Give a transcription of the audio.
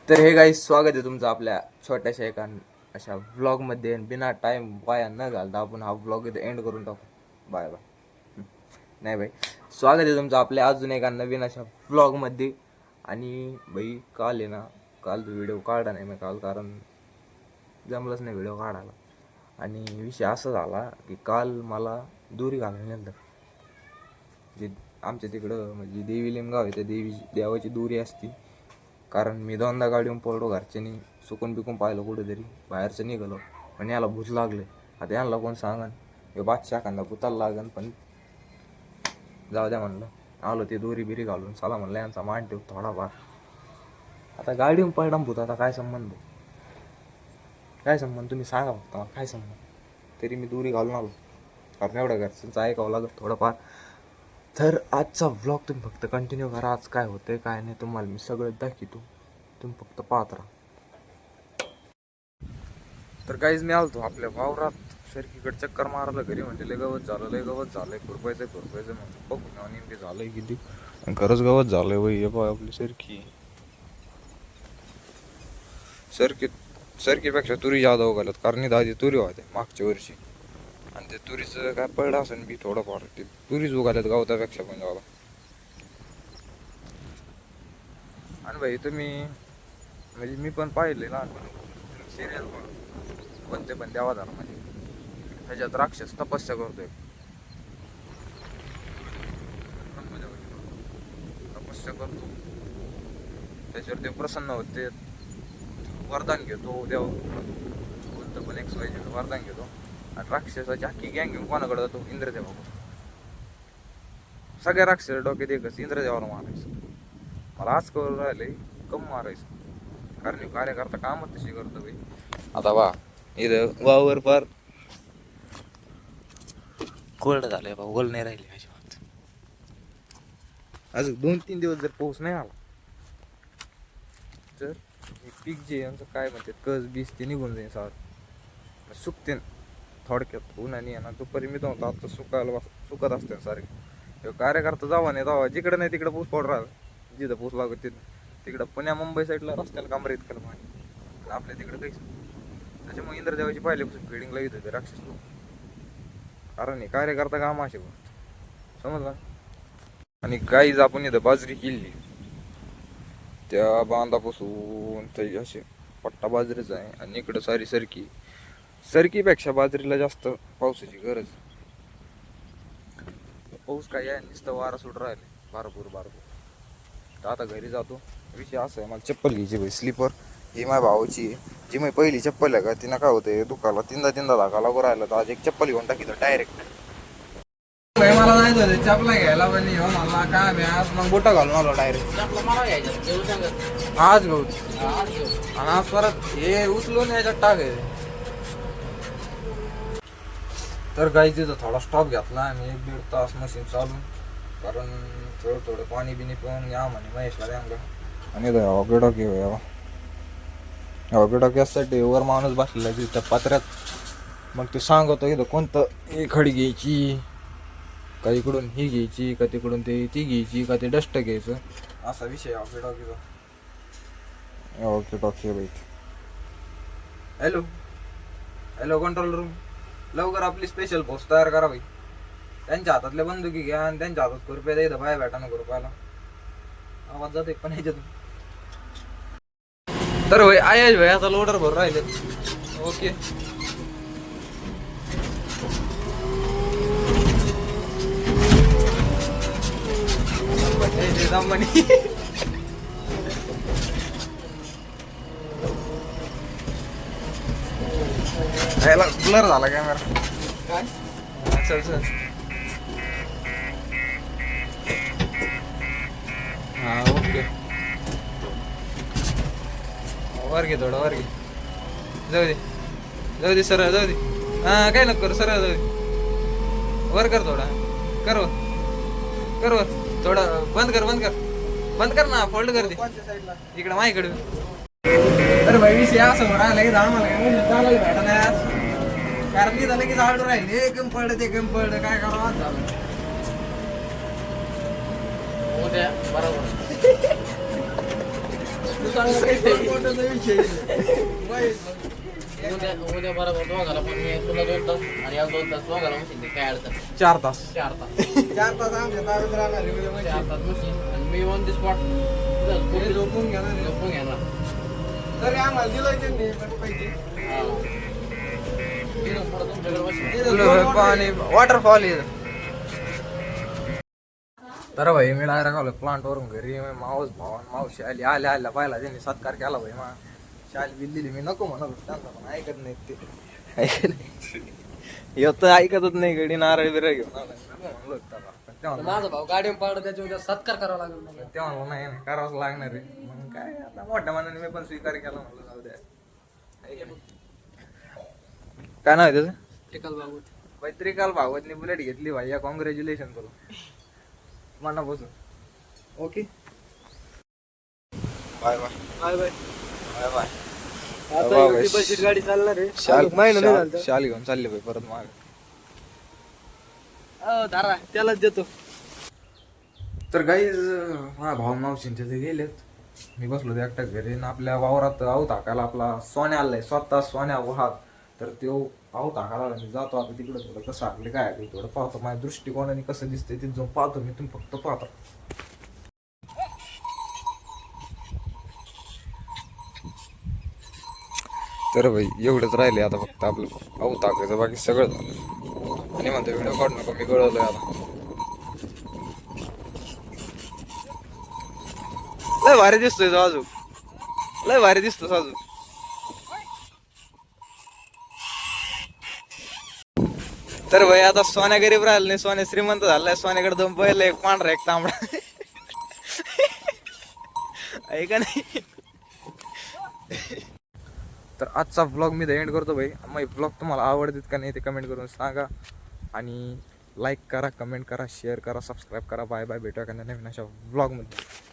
तर hey guys स्वागत आहे तुमचं आपल्या छोट्याशा एका अशा व्लॉगमध्ये. बिना टाईम वाया न घालता आपण हा व्लॉग इथे एंड करून टाकू. Bye bye. नाही भाई, स्वागत आहे तुमचं आपल्या अजून एका नवीन अशा व्लॉगमध्ये. आणि भाई काल आहे ना, काल तो व्हिडिओ काढला नाही मी काल, कारण जमलंच नाही व्हिडिओ काढायला. आणि विषय असा झाला की काल मला दोरी घालायला नेलं. जे आमच्या तिकडं म्हणजे देवी लिंगाव आहे, त्या देवाची दोरी असती. कारण मी दोनदा गाडीहून पडलो, घरच्यांनी सुकून बिकून पाहिलं कुठेतरी, बाहेरचं निघालो. पण याला भूत लागले. आता यांना कोण सांगन, हे बादशाह एखादा भूताला लागन. पण जाऊ द्या म्हणलं, आलो ते दोरी बिरी घालून. चला म्हणलं यांचा मान ठेव थोडाफार. आता गाडीहून पडला भूत, आता काय संबंध, काय संबंध तुम्ही सांगा फक्त मला, काय संबंध. तरी मी दोरी घालून आलो, कारण एवढ्या घरच्यांचं ऐकावं लागत थोडंफार. तर आजचा व्लॉग तुम्ही फक्त कंटिन्यू करा. आज काय होतंय काय नाही तुम्हाला मी सगळं दाखवतो, तुम्ही फक्त पाहत राहा. तर काहीच मी आलतो आपल्या वावरात सरकीकडे चक्कर मारायला. घरी म्हणजे लय गवत झालं, लय गवत झालंय, खुरपायचं म्हणून बघू नेमके झालंय किती. खरंच गवत झालंय वय. हे बघ आपली सरकीपेक्षा तुरी जादा उगाल्यात, कारण आधी तुरी होत्या मागच्या वर्षी. आणि ते तुरीचं काय पडलं असेल बी थोडंफार, ते तुरीच उगाल्यात गवतापेक्षा पण जादा. आणि भाई तुम्ही म्हणजे मी पण पाहिले ना सिरियल कोणते पण देवा धर्माचे, त्याच्यात राक्षस तपस्या करतोय. तपस्या करतो, त्याच्यावर ते प्रसन्न होते, वरदान घेतो देव, कोणतं पण वरदान घेतो. आणि राक्षसाची अख्खी गँग घेऊन कोणाकडे जातो, इंद्रदेवाकडे. सगळ्या राक्षस डोक्यात एकच, इंद्रदेवाला मारायचं. मला आज करून राहिले कम मारायचं, कारण कार्यकर्ता कामच तशी करतो भाई. आता वा इथं वावर पार कोरडं झालंय बा, ओल नाही राहिली अजिबात. अजून 2-3 दिवस जर पाऊस नाही आला तर हे पीक जे यांचं काय म्हणते कस बीस ते निघून जाईल, सार सुकते थोडक्यात. उन्हाने येणार दुपारी मी म्हणतो आता सुकत असते सारखे. कार्यकर्ता जावा नाही जावा, जिकडे नाही तिकडे पाऊस पड राहिला. जिथं पाऊस लागत तिकडं पुण्या मुंबई साईडला रस्त्याला कांबर इतकं पाणी, आपल्या तिकडे काहीच. त्याच्यामुळे इंद्रदेवाची पहिल्यापासून फिडिंगला येत होते राक्षस लोक. कारण हे कार्यकर्ता काम असे समजला. आणि गाईज आपण इथं बाजरी केली, त्या बांधापासून ते असे पट्टा बाजरीच आहे. आणि इकडं सारी सरकीपेक्षा बाजरीला जास्त पावसाची गरज. पाऊस काय आहे, नुसतं वारा सुट राहिले भरपूर. तर आता घरी जातो. विषय असा आहे, मला चप्पल घ्यायची भाई, स्लीपर. ही माझ्या भावाची आहे, जी माझी पहिली चप्पल आहे का, तिनं काय होतं दुखाला तीनदा धागा लागू राहिला. तर आज एक चप्पल घेऊन टाकी डायरेक्ट. मला जायचं होतं चपला घ्यायला, पण मला काय आज मग बोटा घालून आलो डायरेक्ट. आज घेऊ आणि आज परत हे उचलून याच्यात टाकायचं. तर गाई तिथं थोडा स्टॉप घेतला आम्ही, 1-1.5 तास मशीन चालून. कारण थोडं पाणी बिनी पिऊन या म्हणे महेशला द्या. आणि हॉकी यासाठी वर माणूस बसलेला तिथं पात्र्यात. मग ते सांगतो इथं कोणतं ही खडी घ्यायची का, इकडून ही घ्यायची का, तिकडून ती घ्यायची का, ते डस्ट घ्यायचं, असा विषय हॉकी बाई. हॅलो कंट्रोल रूम, लवकर आपली स्पेशल पोस्ट तयार करा भाई. त्यांच्या हातातल्या बंदुकी घ्या आणि त्यांच्या हातात खुरप्या द्या. इथं बाय भेटा ना खुरपायला, आवाज जाते पण ह्याच्यातून. तर भाई आयश भाई आता लोडर भरून राहिले. ओके ब्लर झाला कॅमेरा. चल हा ओके. वर घे थोडं, वर घे. जाऊ दे सरळ जाऊ दे. हा काय नको करू, सरळ जाऊ दे. वर कर थोडा, कर वर थोडं. बंद कर ना, फोल्ड कर दे इकडं माझ्याकडे. तर भाई विषय असं राहिला की आम्हाला चालायला भेटा नाही आज, कारण की झालं की झाडू राहिले. हे कम पडलं ते कम पडलं, काय करावं आज झालं. उद्या बरोबर उद्या बरोबर दोघाला पण मी तुला 2 तास आणि या 2 तास दोघाला मशीन काय अडचण 4 तास 4 तास मशीन आणि मी ऑन द स्पॉट झोपून घेणार तरी आम्हाला दिलं त्यांनी पैसे पाणी वॉटरफॉल तर भाई मी डायरेक्ट आलो प्लांट वरून घरी मावस भावान मावशी आली आल्या पाहिला त्यांनी सत्कार केला भाई मा शाल बिल दिली मी नको म्हणत होतो त्यांचा पण ऐकत नाही ते ऐकत नाही येत ऐकतच नाही गडी नारळ बिरळ घेऊन आला नको म्हणलो होतो त्याला. पण तेव्हा माझा भाऊ गाडी पाडलं त्याच्या उद्या सत्कार करावा लागेल मला. तेव्हा म्हणलो नाही नाही, करावंच लागणार आहे मग काय आता मोठ्या मनाने मी पण स्वीकार केला म्हणलं जाऊ द्या ऐका नाही. काय नाव आहे त्याचं टिकल भाऊ पैत्रिकाल भागवतनी बुलेट घेतली भाई कॉंग्रॅच्युलेशन करू मनापासून okay bye bye bye bye bye bye आता एवढी बशीत गाडी चालणार आहे शाल महिना नाही झाला शाल घेऊन चालले भाई परत माग दारा त्यालाच देतो तर गाईज हा भाऊ मावशीन तिथे गेलेत मी बसलो ते एकट्या घरी आणि आपल्या वावरात आऊ टाकायला आपला सोन्या आलाय स्वतः सोन्या वाहत तर तो पाहू टाकायला मी जातो आता तिकडे थोडं कसं आपले काय आहे थोडं पाहतो माझ्या दृष्टिकोनाने कसं दिसतंय तिथे जाऊन पाहतो मी तुम्ही फक्त पाहता तर भाई एवढंच राहिले आता फक्त आपलं पाहू टाकायचं बाकी सगळं झालं आणि म्हणतो व्हिडिओ काढू नका मी कळवलंय आता लय भारी दिसतोय तो अजून लय भारी दिसतोस अजून तर भाई आता सोन्या गरीब राहिला नाही सोन्या श्रीमंत झालाय सोन्याकडे 2 बैल एक पांढरा एक तांबडा आहे का नाही तर आजचा व्लॉग मी एंड करतो भाई मग व्लॉग तुम्हाला आवडतात का नाही ते कमेंट करून सांगा आणि लाईक करा कमेंट करा शेअर करा सबस्क्राईब करा बाय बाय भेटूया का नवीन अशा व्लॉगमध्ये